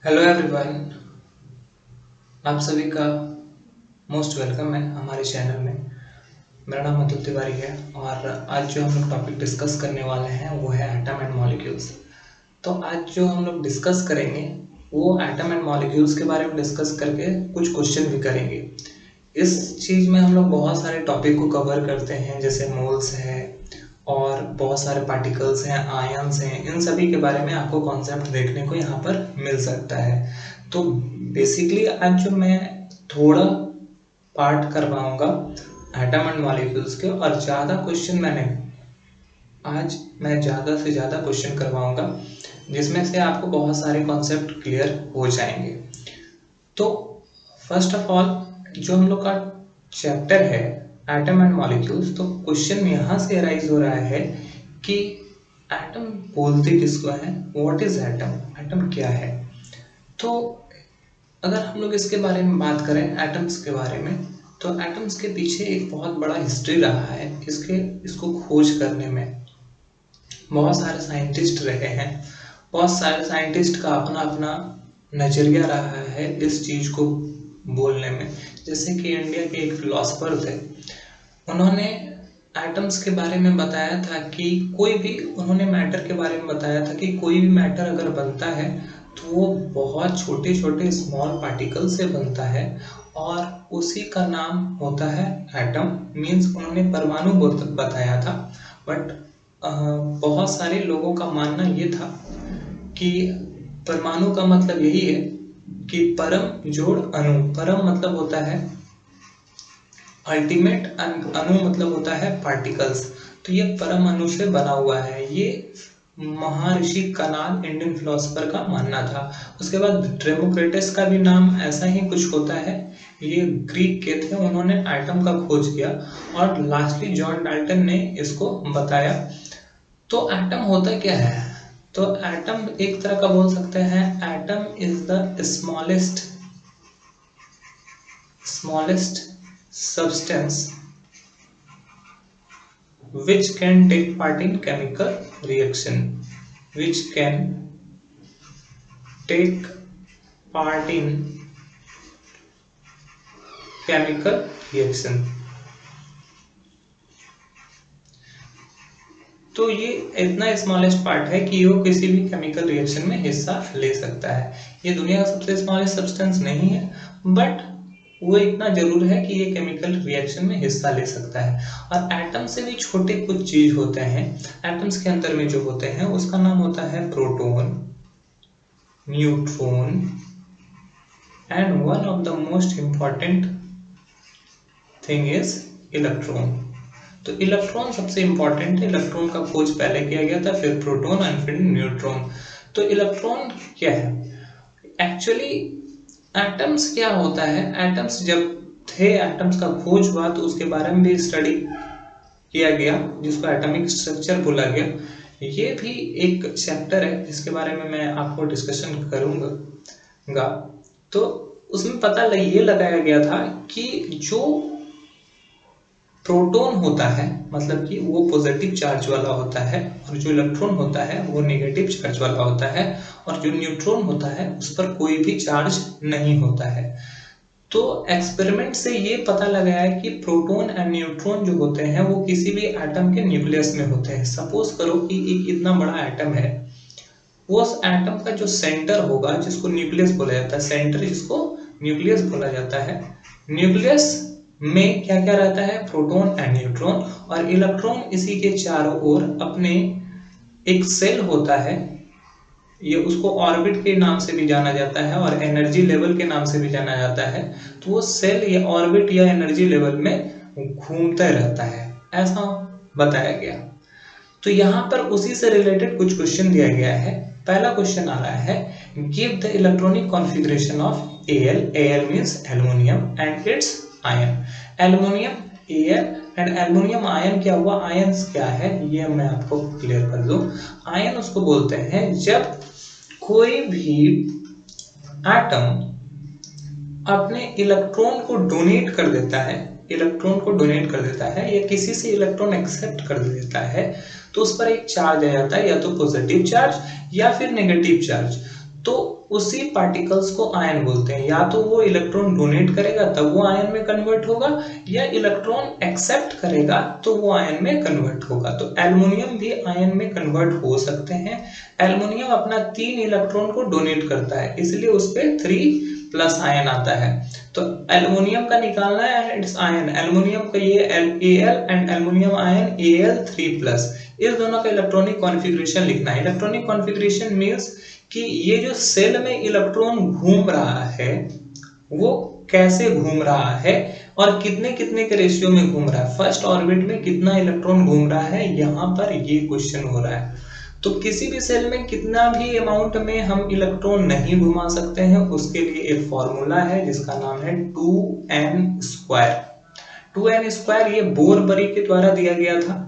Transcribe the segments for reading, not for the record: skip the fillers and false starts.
Hello everyone, आप सभी का मोस्ट वेलकम है हमारे चैनल में। मेरा नाम अतुल तिवारी है और आज जो हम लोग टॉपिक डिस्कस करने वाले हैं वो है एटम एंड मॉलिक्यूल्स। तो आज जो हम लोग डिस्कस करेंगे वो एटम एंड मॉलिक्यूल्स के बारे में डिस्कस करके कुछ क्वेश्चन भी करेंगे। इस चीज़ में हम लोग बहुत सारे टॉपिक को कवर करते हैं, जैसे मोल्स है और बहुत सारे पार्टिकल्स हैं, आयंस हैं। इन सभी के बारे में आपको कॉन्सेप्ट देखने को यहाँ पर मिल सकता है। तो बेसिकली आज जो मैं थोड़ा पार्ट करवाऊंगा एटम एंड मॉलिक्यूल्स के, और ज़्यादा क्वेश्चन मैं ज़्यादा से ज़्यादा क्वेश्चन करवाऊंगा जिसमें से आपको बहुत सारे कॉन्सेप्ट क्लियर हो जाएंगे। तो फर्स्ट ऑफ ऑल जो हम लोग का चैप्टर है एटम एंड मॉलिक्यूल्स, तो क्वेश्चन यहाँ से अराइज हो रहा है कि एटम बोलते किसको है, व्हाट इज एटम, एटम क्या है। तो अगर हम लोग इसके बारे में बात करें एटम्स के बारे में, तो एटम्स के पीछे एक बहुत बड़ा हिस्ट्री रहा है। इसको खोज करने में बहुत सारे साइंटिस्ट रहे हैं। बहुत सारे साइंटिस्ट का अपना अपना नज़रिया रहा है इस चीज़ को बोलने में। जैसे कि इंडिया के एक फिलोसफर थे, उन्होंने एटम्स के बारे में बताया था कि उन्होंने मैटर के बारे में बताया था कि कोई भी मैटर अगर बनता है तो वो बहुत छोटे छोटे स्मॉल पार्टिकल से बनता है और उसी का नाम होता है एटम। मीन्स उन्होंने परमाणु बताया था, बट बहुत सारे लोगों का मानना ये था कि परमाणु का मतलब यही है कि परम जोड़ अणु। परम मतलब होता है अल्टीमेट, अणु मतलब होता है पार्टिकल्स। तो ये परम अणु से बना हुआ है। ये महर्षि कनाद इंडियन फिलोसफर का मानना था। उसके बाद डेमोक्रिटस का भी नाम ऐसा ही कुछ होता है। ये ग्रीक के थे, उन्होंने एटम का खोज किया और लास्टली जॉन डाल्टन ने इसको बताया। तो एटम होता क्या है? तो एटम एक तरह का बोल सकते हैं, atom is the smallest substance which can take part in chemical reaction, which can take part in chemical reaction। तो ये इतना स्मॉलेस्ट पार्ट है कि वो किसी भी केमिकल रिएक्शन में हिस्सा ले सकता है। ये दुनिया का सबसे स्मॉलेस्ट सब्सटेंस नहीं है, बट वो इतना जरूर है कि ये केमिकल रिएक्शन में हिस्सा ले सकता है। और एटम से भी छोटे कुछ चीज होते हैं, एटम्स के अंदर में जो होते हैं उसका नाम होता है proton, neutron and one of the most important thing is electron. तो इलेक्ट्रॉन सबसे इंपॉर्टेंट है। इलेक्ट्रॉन का खोज पहले किया गया था, फिर प्रोटॉन और फिर न्यूट्रॉन। तो इलेक्ट्रॉन क्या है एक्चुअली? एटम्स क्या होता है? एटम्स जब थे, एटम्स का खोज हुआ तो उसके बारे में भी स्टडी किया गया जिसको एटॉमिक स्ट्रक्चर बोला गया। ये भी एक चैप्टर है जिसके बारे में मैं आपको डिस्कशन करूंगा। तो उसमें ये लगाया गया था कि जो प्रोटॉन होता है मतलब कि वो पॉजिटिव चार्ज वाला होता है, और जो इलेक्ट्रॉन होता है वो नेगेटिव चार्ज वाला होता है, और जो न्यूट्रॉन होता है उस पर कोई भी चार्ज नहीं होता है। तो एक्सपेरिमेंट से ये पता लगाया है कि प्रोटॉन एंड न्यूट्रॉन जो होते हैं वो किसी भी एटम के न्यूक्लियस में होते हैं। सपोज करो कि एक इतना बड़ा एटम है, वो उस एटम का जो सेंटर होगा जिसको न्यूक्लियस बोला जाता है, सेंटर जिसको न्यूक्लियस बोला जाता है, न्यूक्लियस में क्या क्या रहता है? प्रोटॉन एंड न्यूट्रॉन और इलेक्ट्रॉन इसी के चारों ओर अपने एक सेल होता है। ये उसको ऑर्बिट के नाम से भी जाना जाता है और एनर्जी लेवल के नाम से भी जाना जाता है। तो वो सेल या ऑर्बिट या एनर्जी लेवल में घूमता रहता है, ऐसा बताया गया। तो यहाँ पर उसी से रिलेटेड कुछ क्वेश्चन दिया गया है। पहला क्वेश्चन आ रहा है, give the electronic configuration of Al। Al means aluminium and it's ion. Aluminium Al and aluminium ion क्या हुआ? आयंस क्या है ये मैं आपको क्लियर कर दूं। आयन उसको बोलते हैं जब कोई भी एटम अपने इलेक्ट्रॉन को डोनेट कर देता है, या किसी से इलेक्ट्रॉन एक्सेप्ट कर देता है, तो उस पर एक चार्ज आ जाता है, या तो पॉजिटिव चार्ज या फिर नेगेटिव चार्ज। तो उसी पार्टिकल्स को आयन बोलते हैं। या तो वो इलेक्ट्रॉन डोनेट करेगा तब वो आयन में कन्वर्ट होगा, या इलेक्ट्रॉन एक्सेप्ट करेगा तो वो आयन में कन्वर्ट होगा। तो एल्युमिनियम भी आयन में कन्वर्ट हो सकते हैं। एल्युमिनियम अपना 3 इलेक्ट्रॉन को डोनेट करता है, इसलिए उस पे 3+ आयन आता है। तो एल्युमिनियम का निकालना है एंड इट्स आयन, एल्युमिनियम का ये Al and aluminium ion Al3+। इस दोनों का इलेक्ट्रॉनिक कॉन्फ़िगरेशन लिखना है। इलेक्ट्रॉनिक कॉन्फ़िगरेशन मींस कि ये जो सेल में इलेक्ट्रॉन घूम रहा है वो कैसे घूम रहा है और कितने कितने के रेशियो में घूम रहा है, फर्स्ट ऑर्बिट में कितना इलेक्ट्रॉन घूम रहा है, यहाँ पर ये क्वेश्चन हो रहा है। तो किसी भी सेल में कितना भी अमाउंट में हम इलेक्ट्रॉन नहीं घुमा सकते हैं, उसके लिए एक फॉर्मूला है जिसका नाम है 2n²। 2n² ये बोर-बरी के द्वारा दिया गया था।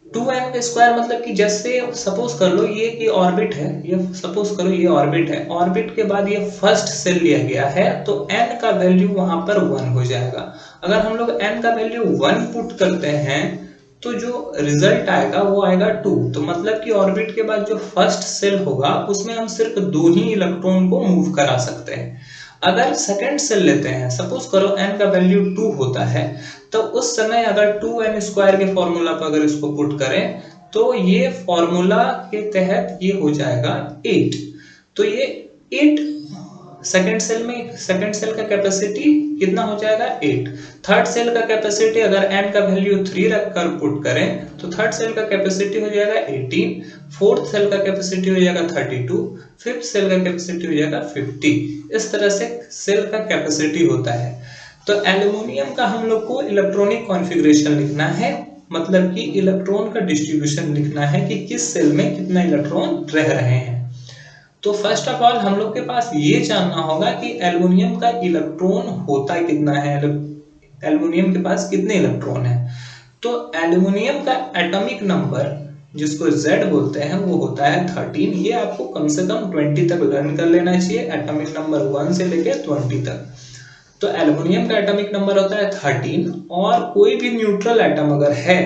2n² मतलब कि जैसे सपोज कर लो ये ऑर्बिट है, ये सपोज करो ये ऑर्बिट है, ऑर्बिट के बाद ये फर्स्ट सेल लिया गया है तो n का वैल्यू वहां पर 1 हो जाएगा। अगर हम लोग n का वैल्यू 1 पुट करते हैं तो जो रिजल्ट आएगा वो आएगा 2। तो मतलब कि ऑर्बिट के बाद जो फर्स्ट सेल होगा उसमें हम सिर्फ 2 ही इलेक्ट्रॉन को मूव करा सकते हैं। अगर सेकंड सेल लेते हैं, सपोज करो n का वैल्यू 2 होता है, तो उस समय अगर 2n² के फॉर्मूला पर अगर इसको पुट करें तो ये फॉर्मूला के तहत ये हो जाएगा 8। तो ये 8 सेकंड सेल का कैपेसिटी कितना हो जाएगा 8। थर्ड सेल का कैपेसिटी अगर n का वैल्यू 3 रखकर पुट करें तो थर्ड सेल का कैपेसिटी हो जाएगा 18, फोर्थ सेल का कैपेसिटी हो जाएगा 32, फिफ्थ सेल का कैपेसिटी हो जाएगा 50। इस तरह से सेल का कैपेसिटी होता है। तो एल्युमिनियम का हम लोग को इलेक्ट्रॉनिक कॉन्फ़िगरेशन लिखना है, मतलब कि इलेक्ट्रॉन का डिस्ट्रीब्यूशन लिखना है कि किस सेल में कितना इलेक्ट्रॉन रह रहे हैं। तो फर्स्ट ऑफ ऑल हम लोग के पास ये जानना होगा कि एल्युमिनियम का इलेक्ट्रॉन होता कितना है, एल्युमिनियम के पास कितने इलेक्ट्रॉन है। तो एल्युमिनियम का एटॉमिक नंबर जिसको Z बोलते हैं वो होता है 13। ये आपको कम से कम 20 तक लर्न कर लेना चाहिए, एटॉमिक नंबर 1 से लेके 20 तक। तो एल्युमिनियम का एटॉमिक नंबर होता है 13। और कोई भी न्यूट्रल एटम अगर है,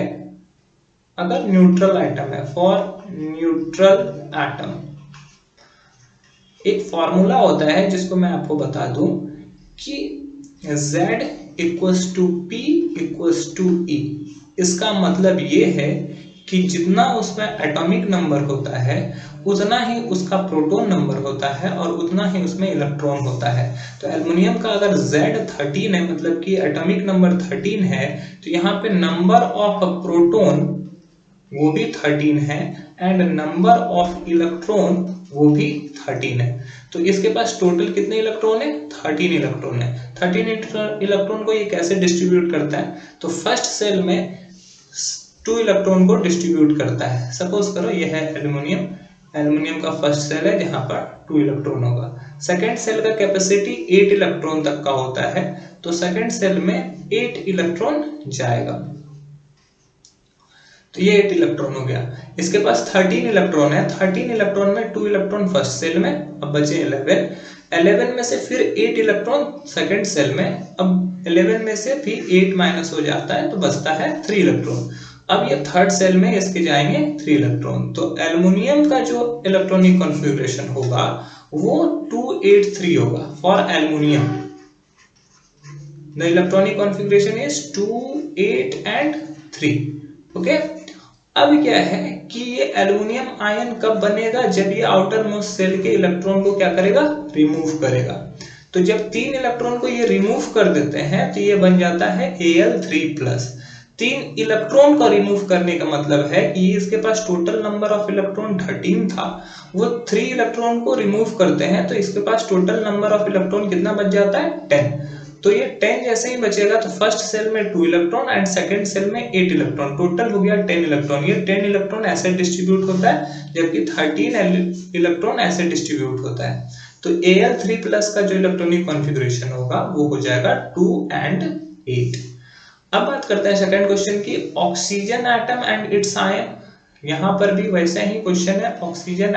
अगर न्यूट्रल एटम है, फॉर न्यूट्रल एटम एक फॉर्मूला होता है जिसको मैं आपको बता दूं कि Z = P = E। इसका मतलब ये है कि जितना उसमें एटॉमिक नंबर होता है उतना ही उसका प्रोटॉन नंबर होता है और उतना ही उसमें इलेक्ट्रॉन होता है। तो एल्युमिनियम का अगर Z 13 है, मतलब कि एटॉमिक नंबर 13 है, तो यहाँ पे नंबर ऑफ प्रोटॉन वो भी 13 है एंड नंबर ऑफ इलेक्ट्रॉन वो भी 13 है। तो इसके पास टोटल कितने इलेक्ट्रॉन है, 13 इलेक्ट्रॉन है। 13 इलेक्ट्रॉन को ये कैसे डिस्ट्रीब्यूट करता है, तो फर्स्ट सेल में 2 इलेक्ट्रॉन को डिस्ट्रीब्यूट करता है। सपोज करो ये है एल्युमिनियम, एल्युमिनियम का फर्स्ट सेल है जहां पर 2 इलेक्ट्रॉन होगा। सेकंड सेल का कैपेसिटी 8 इलेक्ट्रॉन तक का होता है, तो सेकंड सेल में 8 इलेक्ट्रॉन जाएगा। तो ये 8 इलेक्ट्रॉन हो गया। इसके पास 13 इलेक्ट्रॉन है, 13 इलेक्ट्रॉन में 2 इलेक्ट्रॉन फर्स्ट सेल में, अब बचे 11 में से फिर 8 इलेक्ट्रॉन सेकंड सेल में। अब 11 में से भी 8 माइनस हो जाता है तो बचता है 3 इलेक्ट्रॉन। अब ये थर्ड सेल में इसके जाएंगे 3 इलेक्ट्रॉन। तो एल्युमिनियम का जो इलेक्ट्रॉनिक कॉन्फ़िगरेशन होगा वो 283 होगा for aluminium. The electronic configuration is 2, 8 and 3। Okay, अब क्या है कि ये एल्युमिनियम आयन कब बनेगा, जब ये आउटर मोस्ट सेल के इलेक्ट्रॉन को क्या करेगा, रिमूव करेगा। तो जब 3 इलेक्ट्रॉन को ये रिमूव कर देते हैं तो ये बन जाता है Al3+। 3 इलेक्ट्रॉन को रिमूव करने का मतलब है कि इसके पास टोटल नंबर ऑफ इलेक्ट्रॉन 13 था, वो 3 इलेक्ट्रॉन को रिमूव करते हैं तो इसके पास टोटल नंबर ऑफ इलेक्ट्रॉन कितना बच जाता है, 10। तो ये 10 जैसे ही बचेगा तो फर्स्ट सेल में 2 इलेक्ट्रॉन एंड सेकंड सेल में 8 इलेक्ट्रॉन, टोटल हो गया 10 इलेक्ट्रॉन। ये 10 इलेक्ट्रॉन ऐसे डिस्ट्रीब्यूट होता है जबकि 13 इलेक्ट्रॉन ऐसे डिस्ट्रीब्यूट होता है। तो Al3+ का जो इलेक्ट्रॉनिक कॉन्फ़िगरेशन होगा वो हो जाएगा 2 and 8। अब बात करते हैं सेकंड क्वेश्चन की, oxygen atom and it's ion. यहाँ पर भी वैसा ही क्वेश्चन है, ऑक्सीजन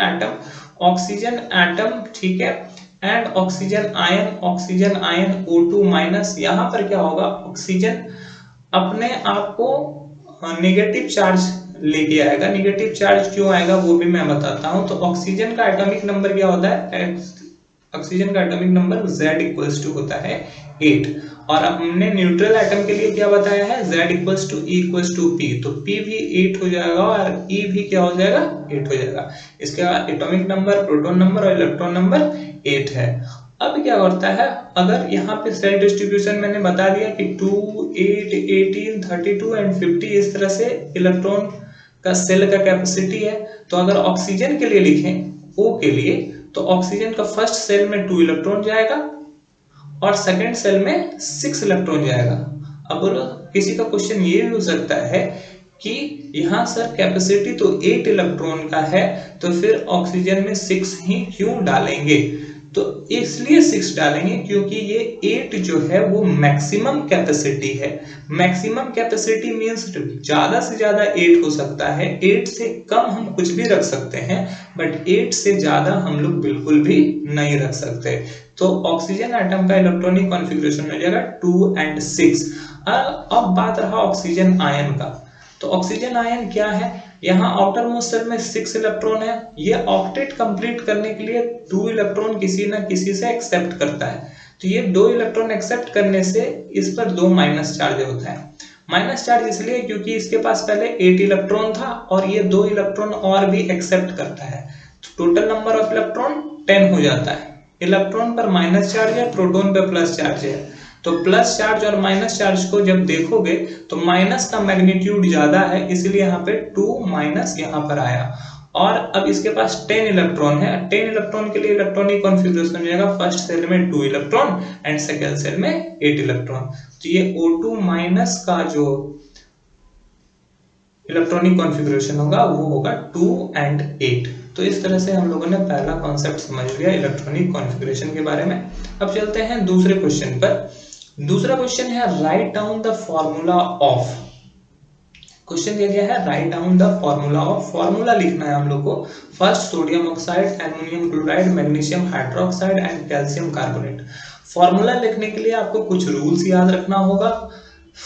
एटम ठीक है, एंड ऑक्सीजन आयन O2-। यहाँ पर क्या होगा, ऑक्सीजन अपने आप को नेगेटिव चार्ज लेके आएगा। निगेटिव चार्ज क्यों आएगा वो भी मैं बताता हूँ। तो ऑक्सीजन का एटॉमिक नंबर क्या होता है? ऑक्सीजन का atomic number Z equals to होता है 8। और अब हमने न्यूट्रल एटम के लिए क्या बताया है? Z equals to E equals to P। तो P भी 8 हो जाएगा और E भी क्या हो जाएगा? 8 हो जाएगा। इसके बाद एटॉमिक नंबर, प्रोटॉन नंबर और इलेक्ट्रॉन नंबर 8 है। अब क्या करता है, अगर यहाँ पे सेल डिस्ट्रीब्यूशन मैंने बता दिया कि 2, 8, 18, 32 एंड 50 इस तरह से इलेक्ट्रॉन का सेल का कैपेसिटी है। तो अगर ऑक्सीजन के लिए लिखें O के लिए, तो ऑक्सीजन का फर्स्ट सेल में 2 इलेक्ट्रॉन जाएगा और सेकंड सेल में 6 इलेक्ट्रॉन जाएगा। अब बोलो, किसी का क्वेश्चन ये भी हो सकता है कि यहाँ सर कैपेसिटी तो 8 इलेक्ट्रॉन का है, तो फिर ऑक्सीजन में 6 ही क्यों डालेंगे? तो इसलिए 6 डालेंगे क्योंकि ये 8 जो है वो मैक्सिमम कैपेसिटी है। मैक्सिमम कैपेसिटी मींस ज्यादा से ज्यादा 8 हो सकता है, 8 से कम हम कुछ भी रख सकते हैं, बट 8 से ज्यादा हम लोग बिल्कुल भी नहीं रख सकते। तो ऑक्सीजन एटम का इलेक्ट्रॉनिक कॉन्फ़िगरेशन हो जाएगा 2 and 6। अब बात रहा ऑक्सीजन आयन का। तो ऑक्सीजन आयन क्या है? यहाँ आउटर मोस्ट सेल में 6 इलेक्ट्रॉन है। ये ऑक्टेट कंप्लीट करने के लिए 2 इलेक्ट्रॉन किसी ना किसी से एक्सेप्ट करता है। तो ये 2 इलेक्ट्रॉन एक्सेप्ट करने से इस पर 2 माइनस चार्ज होता है। माइनस चार्ज इसलिए क्योंकि इसके पास पहले 8 इलेक्ट्रॉन था और ये 2 इलेक्ट्रॉन और भी एक्सेप्ट करता है। तो टोटल नंबर ऑफ इलेक्ट्रॉन 10 हो जाता है। इलेक्ट्रॉन पर माइनस चार्ज है, प्रोटॉन पर प्लस चार्ज है। तो प्लस चार्ज और माइनस चार्ज को जब देखोगे तो माइनस का मैग्नीट्यूड ज्यादा है, इसलिए यहाँ पे 2 माइनस यहाँ पर आया। और अब इसके पास 10 इलेक्ट्रॉन है। 10 इलेक्ट्रॉन के लिए इलेक्ट्रॉनिक कॉन्फ़िगरेशन हो जाएगा, फर्स्ट सेल में 2 इलेक्ट्रॉन एंड सेकेंड सेल में 8 इलेक्ट्रॉन। तो ये O2 माइनस का जो इलेक्ट्रॉनिक कॉन्फ़िगरेशन होगा वो होगा 2 and 8। तो इस तरह से हम लोगों ने पहला कॉन्सेप्ट समझ लिया इलेक्ट्रॉनिक कॉन्फ़िगरेशन के बारे में। अब चलते हैं दूसरे क्वेश्चन पर। दूसरा क्वेश्चन है write down the formula of. Question दिया गया है write down the formula of. Formula लिखना है हम लोग को। First sodium oxide, aluminium chloride, magnesium hydroxide and calcium carbonate. Formula लिखने के लिए आपको कुछ रूल्स याद रखना होगा।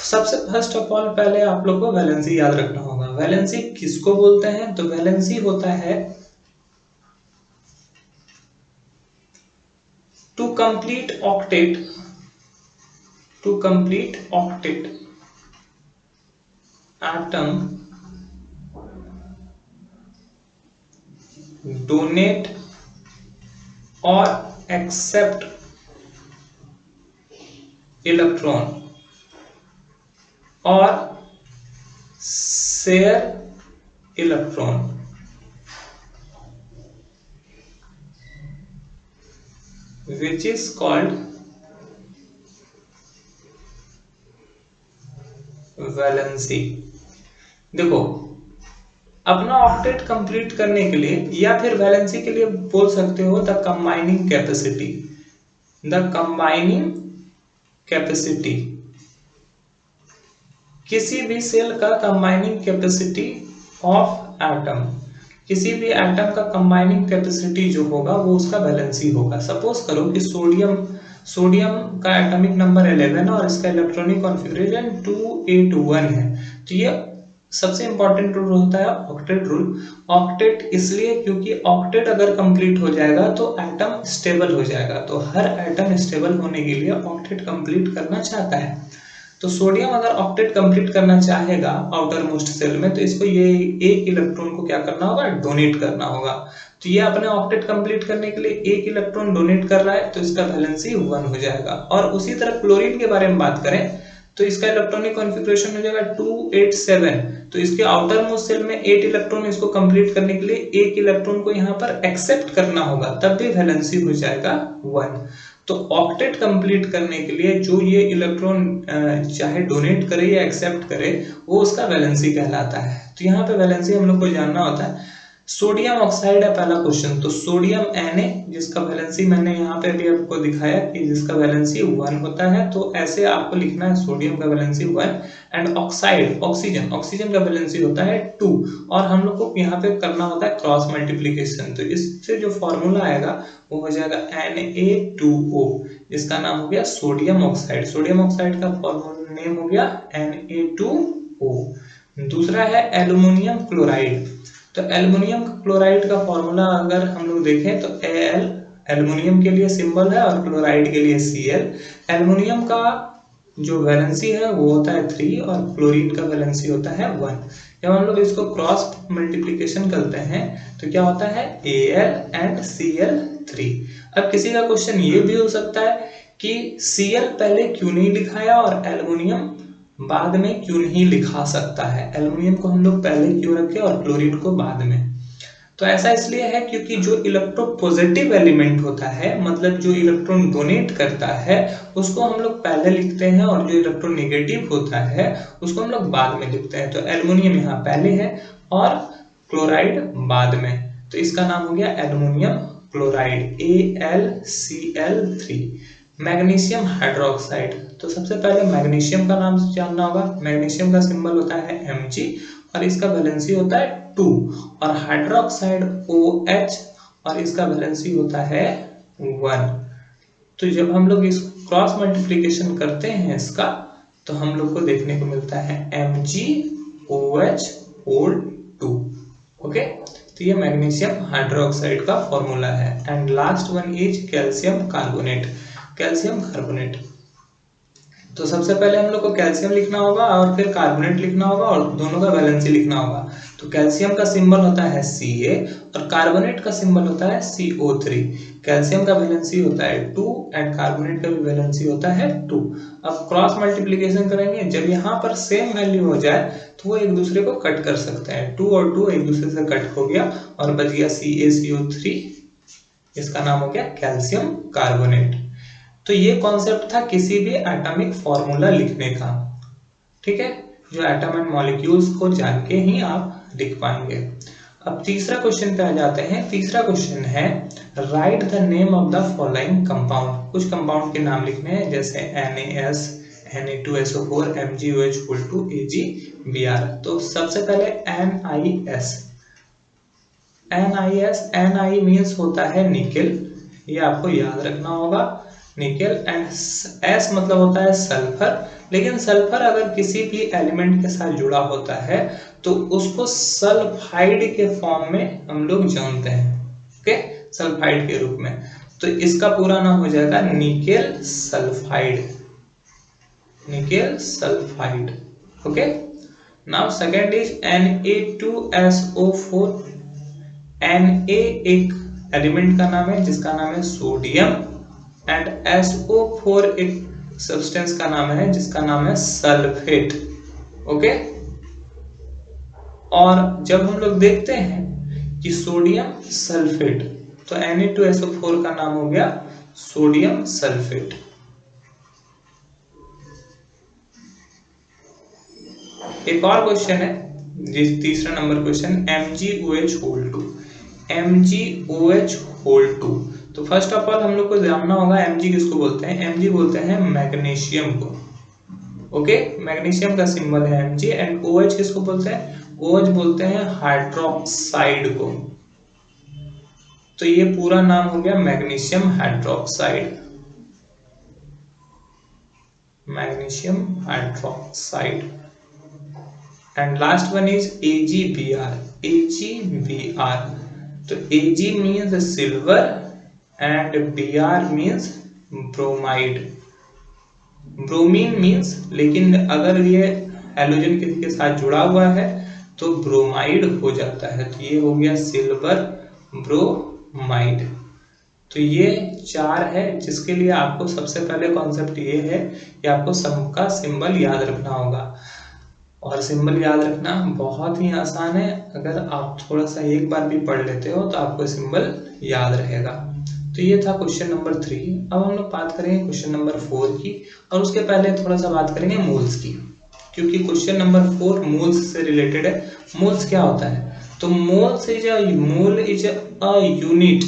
सबसे फर्स्ट ऑफ ऑल पहले आप लोग को वैलेंसी याद रखना होगा। वैलेंसी किसको बोलते हैं? तो वैलेंसी होता है to complete octet atom donate or accept electron or share electron which is called valency. देखो, अपना ऑक्टेट कंप्लीट करने के लिए या फिर वैलेंसी के लिए बोल सकते हो the combining capacity. The combining capacity किसी भी सेल का कंबाइनिंग कैपेसिटी ऑफ एटम, किसी भी एटम का कंबाइनिंग कैपेसिटी जो होगा वो उसका वैलेंसी होगा। सपोज करो कि सोडियम का एटॉमिक नंबर 11 और इसका इलेक्ट्रॉनिक कॉन्फ़िगरेशन 281 है। तो ये सबसे इंपॉर्टेंट रूल होता है ऑक्टेट रूल। ऑक्टेट इसलिए क्योंकि ऑक्टेट अगर कंप्लीट हो जाएगा तो एटम स्टेबल हो जाएगा। तो हर एटम स्टेबल होने के लिए ऑक्टेट कंप्लीट करना चाहता है। तो सोडियम अगर ऑक्टेट कंप्लीट करना चाहेगा आउटर मोस्ट सेल में, तो इसको ये एक इलेक्ट्रॉन को क्या करना होगा? डोनेट करना होगा। तो ये अपने ऑक्टेट कंप्लीट करने के लिए एक इलेक्ट्रॉन डोनेट कर रहा है, तो इसका वैलेंसी 1 हो जाएगा। और उसी तरह क्लोरीन के बारे में बात करें तो इसका इलेक्ट्रॉनिक कॉन्फ़िगरेशन हो जाएगा 287। तो इसके आउटर मोस्ट सेल में 8 इलेक्ट्रॉन, इसको कंप्लीट करने के लिए एक इलेक्ट्रॉन को यहाँ पर एक्सेप्ट करना होगा, तब भी वैलेंसी हो जाएगा 1। तो ऑक्टेट कंप्लीट करने के लिए जो ये इलेक्ट्रॉन चाहे डोनेट करे या एक्सेप्ट करे वो उसका वैलेंसी कहलाता है। तो यहाँ पे वैलेंसी हम लोग को जानना होता है। सोडियम ऑक्साइड है पहला क्वेश्चन। तो सोडियम Na जिसका वैलेंसी मैंने यहाँ पे भी आपको दिखाया कि जिसका वैलेंसी 1 होता है, तो ऐसे आपको लिखना है सोडियम का वैलेंसी 1 एंड ऑक्साइड ऑक्सीजन का वैलेंसी होता है 2। और हम लोग को यहाँ पे करना होता है क्रॉस मल्टीप्लीकेशन। तो इससे जो फॉर्मूला आएगा वो हो जाएगा Na2O, जिसका नाम हो गया सोडियम ऑक्साइड। सोडियम ऑक्साइड का फॉर्मूला नेम हो गया Na2O। दूसरा है एल्युमिनियम क्लोराइड। तो एल्युमिनियम क्लोराइड का फॉर्मूला अगर हम लोग देखें तो Al एल्युमिनियम के लिए सिंबल है और क्लोराइड के लिए Cl। एल्युमिनियम का जो वैलेंसी है वो होता है 3 और क्लोरीन का वैलेंसी होता है 1। जब हम लोग इसको क्रॉस मल्टीप्लिकेशन करते हैं तो क्या होता है Al एंड Cl3। अब किसी का क्वेश्चन ये भी हो सकता है कि Cl पहले क्यों नहीं लिखाया और एल्युमिनियम बाद में क्यों नहीं लिखा सकता है, एल्युमिनियम को हम लोग पहले क्यों रखे और क्लोरीन को बाद में। तो ऐसा इसलिए है क्योंकि जो इलेक्ट्रोपॉजिटिव एलिमेंट होता है, मतलब जो इलेक्ट्रॉन डोनेट करता है, उसको हम लोग पहले लिखते हैं और जो इलेक्ट्रोनेगेटिव होता है उसको हम लोग बाद में लिखते हैं। तो एल्युमिनियम यहाँ पहले है और क्लोराइड बाद में, तो इसका नाम हो गया aluminium chloride AlCl3। Magnesium hydroxide. तो सबसे पहले मैग्नीशियम का नाम जानना होगा। मैग्नीशियम का सिंबल होता है Mg और इसका वैलेंसी होता है 2 और हाइड्रोक्साइड OH और इसका वैलेंसी होता है 1। तो जब हम लोग इस क्रॉस मल्टीप्लिकेशन करते हैं इसका, तो हम लोग को देखने को मिलता है MgOH होल 2। ओके, तो ये मैग्नीशियम हाइड्रोक्साइड का फॉर्मूला है। And last one is calcium carbonate. Calcium carbonate. तो सबसे पहले हम लोग को कैल्शियम लिखना होगा और फिर कार्बोनेट लिखना होगा और दोनों का वैलेंसी लिखना होगा। तो कैल्शियम का सिंबल होता है Ca और कार्बोनेट का सिंबल होता है CO3। कैल्शियम का वैलेंसी होता है 2 एंड कार्बोनेट का भी वैलेंसी होता है 2। अब क्रॉस मल्टीप्लिकेशन करेंगे, जब यहाँ पर सेम वैल्यू हो जाए तो वो एक दूसरे को कट कर सकते हैं। 2 और 2 एक दूसरे से कट हो गया और बच गया CaCO3। इसका नाम हो गया कैल्शियम कार्बोनेट। तो ये कॉन्सेप्ट था किसी भी एटॉमिक फॉर्मूला लिखने का, ठीक है, जो एटम एंड मॉलिक्यूल्स को जान के ही आप लिख पाएंगे। अब तीसरा क्वेश्चन पे आ जाते हैं। तीसरा क्वेश्चन है right the name of the following compound. कुछ कंपाउंड के नाम लिखने हैं जैसे NaS, Na2SO4, MgOH, AgBr। तो सबसे पहले NiS। Ni मीन्स होता है निकेल, ये आपको याद रखना होगा। निकेल एंड S मतलब होता है सल्फर। लेकिन सल्फर अगर किसी भी एलिमेंट के साथ जुड़ा होता है तो उसको सल्फाइड के फॉर्म में हम लोग जानते हैं, ओके, सल्फाइड के रूप में। तो इसका पूरा नाम हो जाएगा nickel sulphide. Nickel sulphide, okay. Now second is Na2SO4। Na एक एलिमेंट का नाम है जिसका नाम है सोडियम एंड SO4 एक सब्सटेंस का नाम है जिसका नाम है सल्फेट, ओके। और जब हम लोग देखते हैं कि सोडियम सल्फेट, तो Na2SO4 का नाम हो गया सोडियम सल्फेट। एक और क्वेश्चन है, तीसरा नंबर question, MgOH whole 2। MgOH whole 2। तो फर्स्ट ऑफ ऑल हम लोग को जानना होगा Mg किसको बोलते हैं। Mg बोलते हैं मैग्नीशियम को, ओके। मैग्नीशियम का सिंबल है Mg एंड OH किसको बोलते हैं, OH बोलते हैं हाइड्रोक्साइड को। तो ये पूरा नाम हो गया magnesium hydroxide. Magnesium hydroxide. And last one is AgBr। AgBr। तो Ag means silver and Br means bromide. Bromine means, लेकिन अगर ये हैलोजन किसी के साथ जुड़ा हुआ है तो ब्रोमाइड हो जाता है। तो ये हो गया सिल्वर ब्रोमाइड। तो ये 4 है जिसके लिए आपको सबसे पहले कॉन्सेप्ट ये है कि आपको सबका सिंबल याद रखना होगा। और सिंबल याद रखना बहुत ही आसान है, अगर आप थोड़ा सा एक बार भी पढ़ लेते हो तो आपको सिंबल याद रहेगा। तो ये था क्वेश्चन नंबर 3। अब हम लोग बात करेंगे क्वेश्चन नंबर 4 की, और उसके पहले थोड़ा सा बात करेंगे मोल्स की, क्योंकि क्वेश्चन नंबर 4 मोल्स से रिलेटेड है। मोल्स क्या होता है, तो mole is a unit.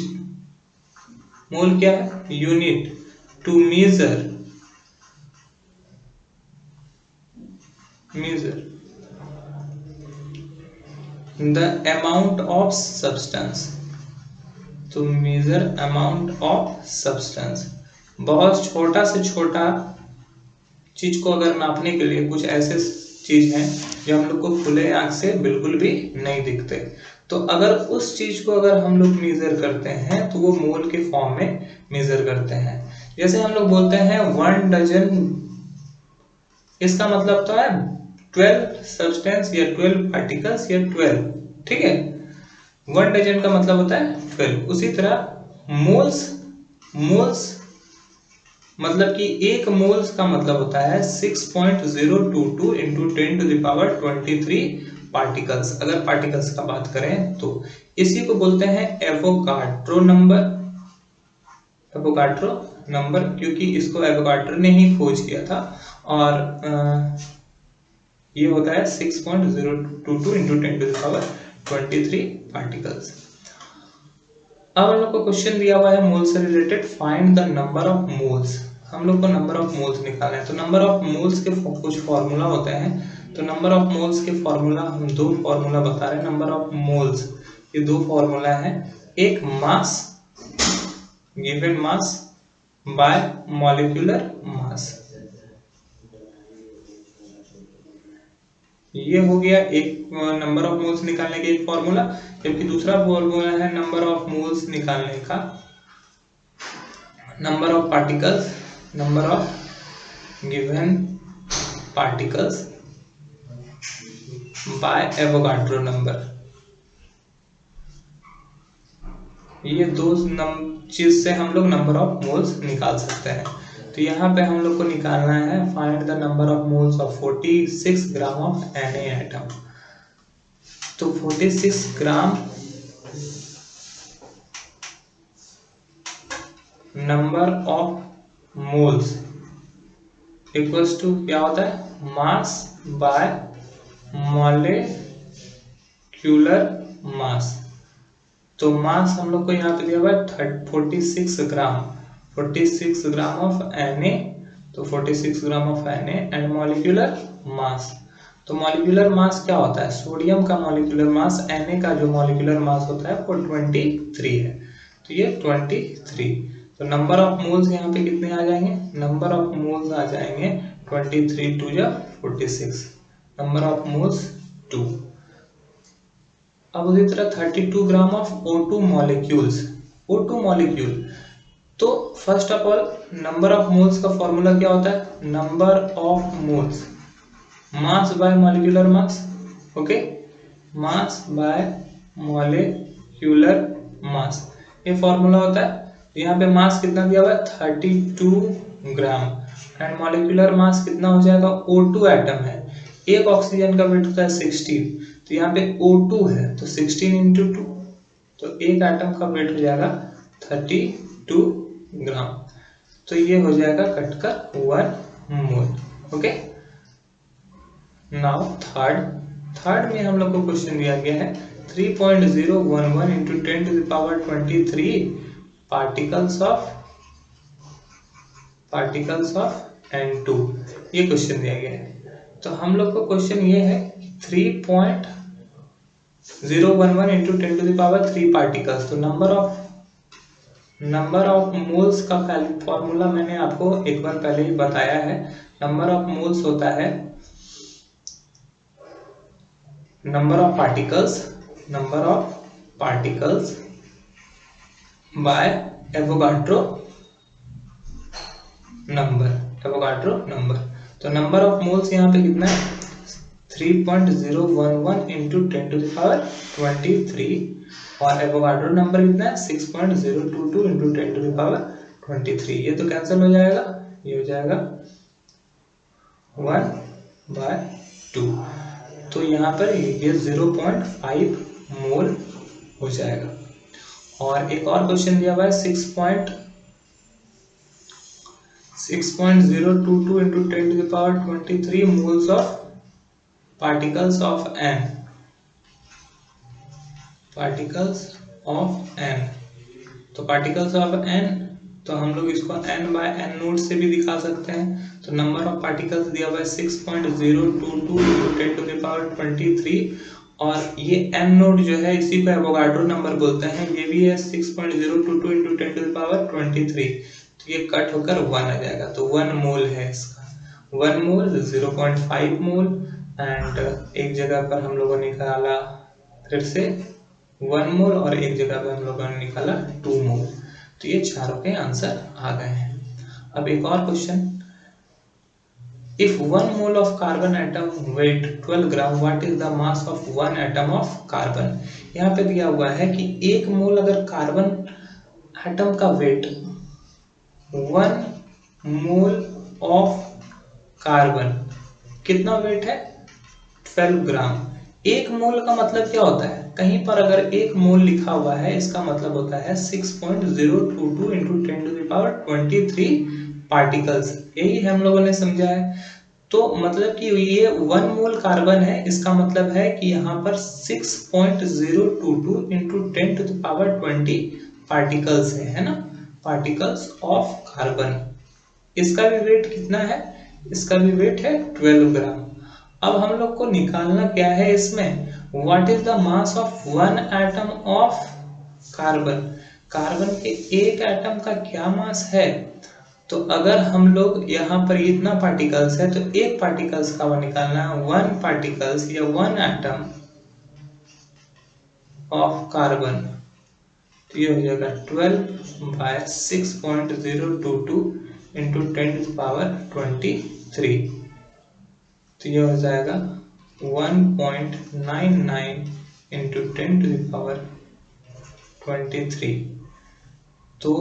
Mole क्या है, unit to measure the amount of substance। to measure amount of substance। बहुत छोटा से छोटा चीज को अगर नापने के लिए कुछ ऐसे चीज हैं जो हम लोग को खुले आंख से बिल्कुल भी नहीं दिखते। तो अगर उस चीज को अगर हम लोग मेजर करते हैं तो वो मोल के फॉर्म में मेजर करते हैं। जैसे हम लोग बोलते हैं 1 डजन, इसका मतलब तो है 12 सब्सटेंस या 12 पार्टिकल्स या 12, ठीक है। 1 डजन का मतलब होता है 12। उसी तरह मोल्स, मोल्स मतलब कि एक मोल्स का मतलब होता है 6.022 इंटू 10⁻23 पार्टिकल्स, अगर पार्टिकल्स का बात करें तो। इसी को बोलते हैं एवोगाड्रो नंबर, एवोगाड्रो नंबर, क्योंकि इसको एवोगाड्रो ने ही खोज किया था। और ये होता है 6.022 इंटू 10⁻23 पार्टिकल्स। अब हम लोग को क्वेश्चन दिया हुआ है मोल से related, find the number of moles. हम लोग को नंबर ऑफ मोल्स निकालना है। तो नंबर ऑफ मोल्स के कुछ फॉर्मूला होते हैं। तो नंबर ऑफ मोल्स के फॉर्मूला, हम दो फॉर्मूला बता रहे हैं नंबर ऑफ मोल्स। ये दो फॉर्मूला है, एक mass, given mass by molecular mass. ये हो गया एक नंबर ऑफ मोल्स निकालने का एक फॉर्मूला। जबकि दूसरा फॉर्मूला है नंबर ऑफ मोल्स निकालने का, number of particles, number of given particles by Avogadro number. ये दो चीज से हम लोग नंबर ऑफ मोल्स निकाल सकते हैं। तो यहाँ पे हम लोग को निकालना है find the number of moles of 46 gram of Na atom. तो 46 gram number of moles equals to क्या होता है, मास बाय मॉलिक्यूलर मास। तो मास हम लोग को यहाँ पे दिया हुआ है 46 ग्राम, 46 ग्राम ऑफ Na। तो 46 gram of Na and molecular mass. तो मॉलिक्यूलर मास क्या होता है, सोडियम का मॉलिक्यूलर मास, Na का जो मॉलिक्यूलर मास होता है वो 23 है। तो ये 23। तो नंबर ऑफ मोल्स यहाँ पे कितने आ जाएंगे, नंबर ऑफ मोल्स आ जाएंगे 23 2 जा 46, नंबर ऑफ मोल्स 2। अब उसी तरह 32 gram of O2 molecules, O2 molecule. तो first of all number of moles का फॉर्मूला क्या होता है, number of moles mass by molecular mass, okay, mass by molecular mass, ये फॉर्मूला होता है। यहाँ पे मास कितना दिया हुआ है 32 ग्राम एंड मॉलिक्यूलर मास कितना हो जाएगा, O2 एटम है, एक ऑक्सीजन का वेट होता है 16, तो यहाँ पे O2 है तो 16 इंटू 2, तो एक एटम का वेट हो जाएगा 32 ग्राम। तो ये हो जाएगा कटकर 1 मोल, ओके। नाउ थर्ड में हम लोग को क्वेश्चन दिया गया है 3.011 इंटू 10⁻23 पार्टिकल्स ऑफ N2, ये क्वेश्चन दिया गया है। तो हम लोग को क्वेश्चन ये है 3.011 इंटू 10⁻3 पार्टिकल्स। तो नंबर ऑफ मोल्स का फॉर्मूला मैंने आपको एक बार पहले ही बताया है। नंबर ऑफ मोल्स होता है number of particles by Avogadro number. तो नंबर ऑफ मोल्स यहाँ पे कितना है 3.011 इंटू 10⁻23 और एवोगाड्रो नंबर कितना है 6.022 इंटू 10⁻23। ये तो कैंसिल हो जाएगा, ये हो जाएगा 1/2। तो यहाँ पर ये 0.5 मोल हो जाएगा। और एक और क्वेश्चन दिया हुआ है 6.022 into 10⁻23 moles of particles of N। तो पार्टिकल्स ऑफ N, तो हम लोग इसको N/N नोट से भी दिखा सकते हैं। तो नंबर ऑफ पार्टिकल्स दिया हुआ है 6.022 इंटू 10⁻23 और ये N नोट जो है इसी को एवोगाड्रो नंबर बोलते हैं, ये भी है 6.022 इंटू 10⁻23। तो ये कट होकर 1 आ जाएगा, तो 1 मोल है इसका। 1 मोल 0.5 मोल एंड एक जगह पर हम लोगों ने निकाला फिर से 1 मोल और एक जगह पर हम लोगों ने निकाला 2 मोल। तो ये चारों के आंसर आ गए हैं। अब एक और question, if 1 mole of carbon atom weight 12 gram what is the mass of 1 atom of carbon. यहाँ पे दिया हुआ है कि 1 मोल अगर कार्बन एटम का वेट 1 मोल ऑफ कार्बन कितना वेट है 12 ग्राम। 1 मोल का मतलब क्या होता है, कहीं पर अगर 1 मोल लिखा हुआ है इसका मतलब होता है 6.022 into 10 to the power 23 particles. यही हम लोगों ने समझा है। तो मतलब कि ये 1 मोल कार्बन है, इसका मतलब है कि यहाँ पर 6.022 into 10 to the power 20 particles है ना, पार्टिकल्स ऑफ कार्बन। इसका भी वेट कितना है, इसका भी वेट है 12 ग्राम। अब हम लोग को निकालना क्या है इसमें, what is the mass of 1 atom of carbon. Carbon के एक एटम का क्या मास है। तो अगर हम लोग यहाँ पर इतना पार्टिकल्स है तो एक पार्टिकल्स का निकालना है, 1 पार्टिकल्स या 1 एटम ऑफ कार्बन। तो ये हो जाएगा 12 by 6.022 into 10 to the power 23। तो ये हो जाएगा 1.99 इंटू 10 टू द पावर 23। तो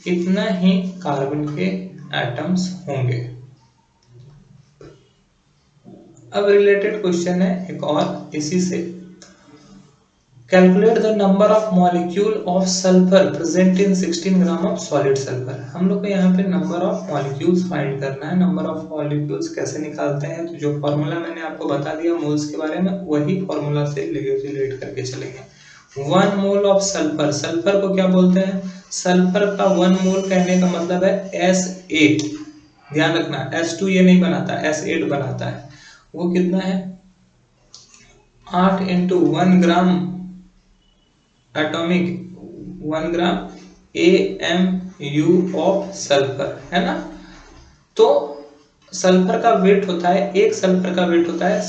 इतना ही कार्बन के एटम्स होंगे। अब रिलेटेड क्वेश्चन है एक और इसी से, calculate the number of molecule of sulphur present in 16 gram of solid sulphur. हम लोग को यहाँ पे नंबर ऑफ मॉलिक्यूल्स फाइंड करना है। नंबर ऑफ मॉलिक्यूल्स कैसे निकालते हैं, तो जो फॉर्मूला मैंने आपको बता दिया मोल्स के बारे में, वही फॉर्मूला से रिलेट करके चलेंगे। 1 मोल ऑफ सल्फर, सल्फर को क्या बोलते हैं, सल्फर का 1 मोल कहने का मतलब है S8। ध्यान रखना S2 ये नहीं बनाता, S8 बनाता है। वो कितना है 8 into 1 gram atomic 1 gram AMU of sulphur है ना। तो सल्फर का वेट होता है, एक सल्फर का वेट होता है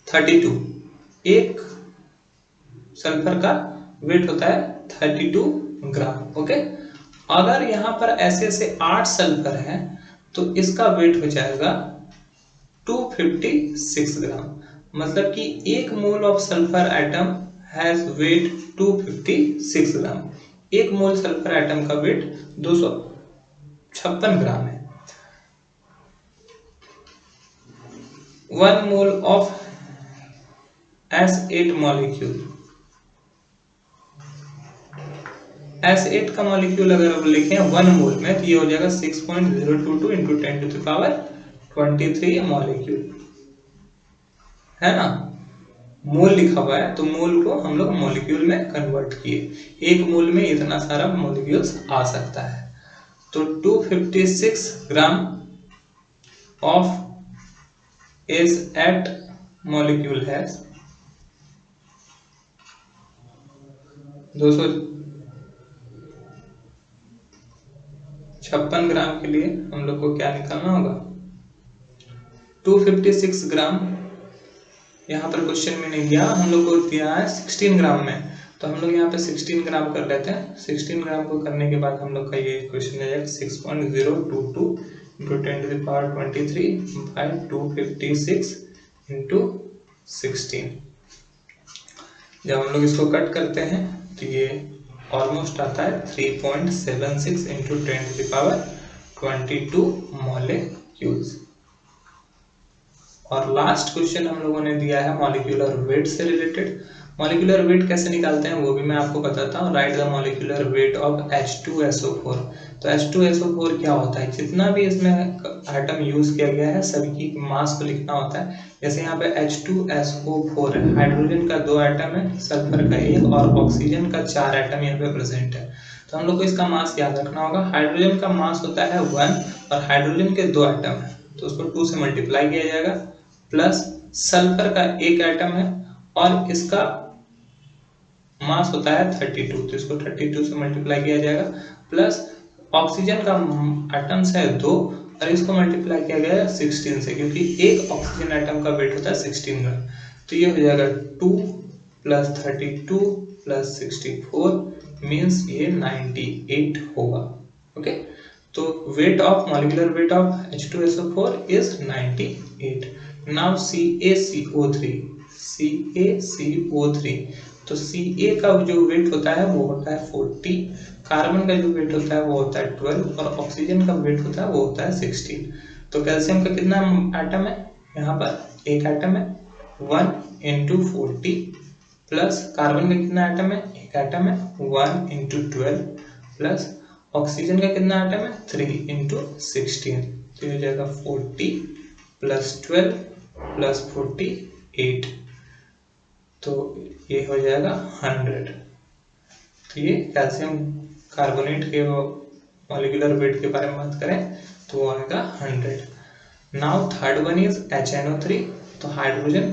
32, एक सल्फर का वेट होता है 32 ग्राम। ओके, अगर यहाँ पर ऐसे ऐसे 8 सल्फर है तो इसका वेट हो जाएगा 256 ग्राम। मतलब कि 1 mole of sulphur atom has weight 256 gram. 1 mole sulphur atom का वेट 256 ग्राम है। 1 mole of S8 molecule, S8 का मॉलिक्यूल अगर लिखें 1 मोल में तो ये हो जाएगा 6.022 into 10 to the power 23 molecule है ना। मोल लिखा हुआ है तो मोल को हम लोग मॉलिक्यूल में कन्वर्ट किए। 1 मोल में इतना सारा मॉलिक्यूल्स आ सकता है। तो 256 ग्राम ऑफ S8 मॉलिक्यूल है 256 ग्राम के लिए हम लोग को क्या निकालना होगा 256 ग्राम। यहाँ पर क्वेश्चन में नहीं दिया, हम लोग को दिया है 16 ग्राम में, तो हम लोग यहाँ पे 16 ग्राम कर लेते हैं। 16 ग्राम को करने के बाद हम लोग का ये क्वेश्चन आ जाएगा 6.022 into 10 to the power 23 by 256 into 16। जब हम लोग इसको कट करते हैं तो ये ऑलमोस्ट आता है 3.76 into 10 to the power 22 molecules. और लास्ट क्वेश्चन हम लोगों ने दिया है मॉलिक्यूलर वेट से रिलेटेड। मॉलिक्यूलर वेट कैसे निकालते हैं वो भी मैं आपको बताता हूँ। Write the molecular weight of H2SO4। तो H2SO4 क्या होता है, जितना भी इसमें एटम यूज किया गया है सभी की मास को लिखना होता है। जैसे यहाँ पे H2SO4 है, हाइड्रोजन का 2 एटम है, सल्फर का 1 और ऑक्सीजन का 4 एटम यहाँ पे प्रेजेंट है। तो हम लोग को इसका मास याद रखना होगा। हाइड्रोजन का मास होता है 1 और हाइड्रोजन के 2 एटम है तो उसको 2 से मल्टीप्लाई किया जाएगा, प्लस सल्फर का 1 एटम है और इसका मास होता है 32 तो इसको 32 से मल्टीप्लाई किया जाएगा, प्लस ऑक्सीजन का एटम्स है 2 और इसको मल्टीप्लाई किया गया है 16 से, क्योंकि एक ऑक्सीजन एटम का वेट होता है 16 ग्राम। तो ये हो जाएगा 2 + 32 + 64 मीन्स ये 98 होगा। ओके, तो weight of molecular weight of H2SO4 is 98. Now CaCO3, तो Ca का जो वेट होता है वो होता है 40, कार्बन का जो वेट होता है वो होता है 12 और ऑक्सीजन का वेट होता है वो होता है 16। तो कैल्शियम का कितना एटम है, यहाँ पर एक एटम है 1 × 40 प्लस कार्बन का कितना एटम है, एक एटम है 1 × 12 प्लस ऑक्सीजन का कितना एटम है 3 × 16। तो ये हो जाएगा 40 + 12 + 48, तो ये हो जाएगा 100। तो ये कैल्शियम कार्बोनेट के मॉलिक्यूलर वेट के बारे में बात करें तो वो आएगा 100। Now third one is HNO3। तो हाइड्रोजन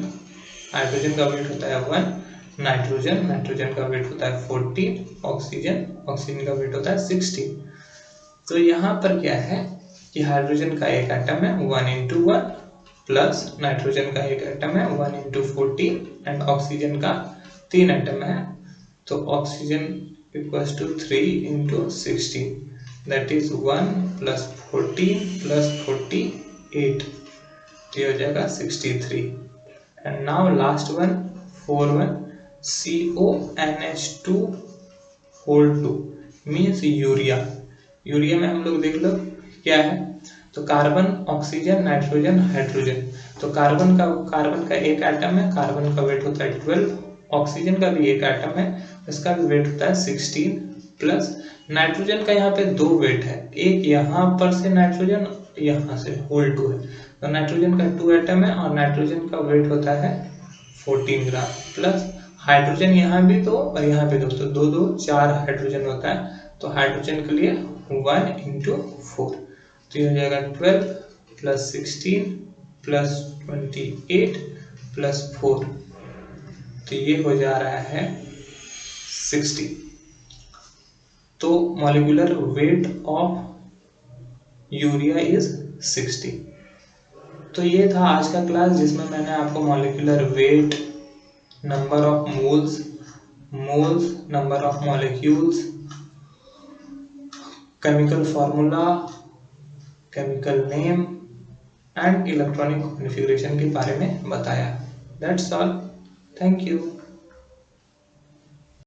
का वेट होता है 1, नाइट्रोजन का वेट होता है 14, ऑक्सीजन का वेट होता है 16। तो यहाँ पर क्या है कि हाइड्रोजन का एक एटम है 1 × 1 प्लस नाइट्रोजन का एक एटम है 1 × 14 एंड ऑक्सीजन का 3 एटम है। तो oxygen equals to 3 × 16, that is 1 + 14 + 48, तो ये हो जाएगा 63। And now last one 4 one CONH2 means urea में हम लोग देख लो क्या है। तो कार्बन, ऑक्सीजन, नाइट्रोजन, हाइड्रोजन। तो कार्बन का एक एटम है, कार्बन का वेट होता है 12, ऑक्सीजन का भी एक एटम है, इसका भी वेट होता है 16 प्लस नाइट्रोजन का यहाँ पे 2 वेट है, एक यहाँ पर से नाइट्रोजन, यहाँ से होल 2 है। तो नाइट्रोजन का 2 एटम है और नाइट्रोजन का वेट होता है 14 ग्राम प्लस हाइड्रोजन यहाँ भी 2 और यहाँ पे 2, तो 2 2 4 हाइड्रोजन होता है। तो हाइड्रोजन के लिए 1 × 4, तो ये हो जाएगा 12 + 16 + 28 + 4, तो ये हो जा रहा है 60। तो molecular weight of urea is 60। तो ये था आज का क्लास जिसमें मैंने आपको molecular weight, number of moles, number of molecules, chemical formula, chemical name and electronic configuration के बारे में बताया। That's all, thank you.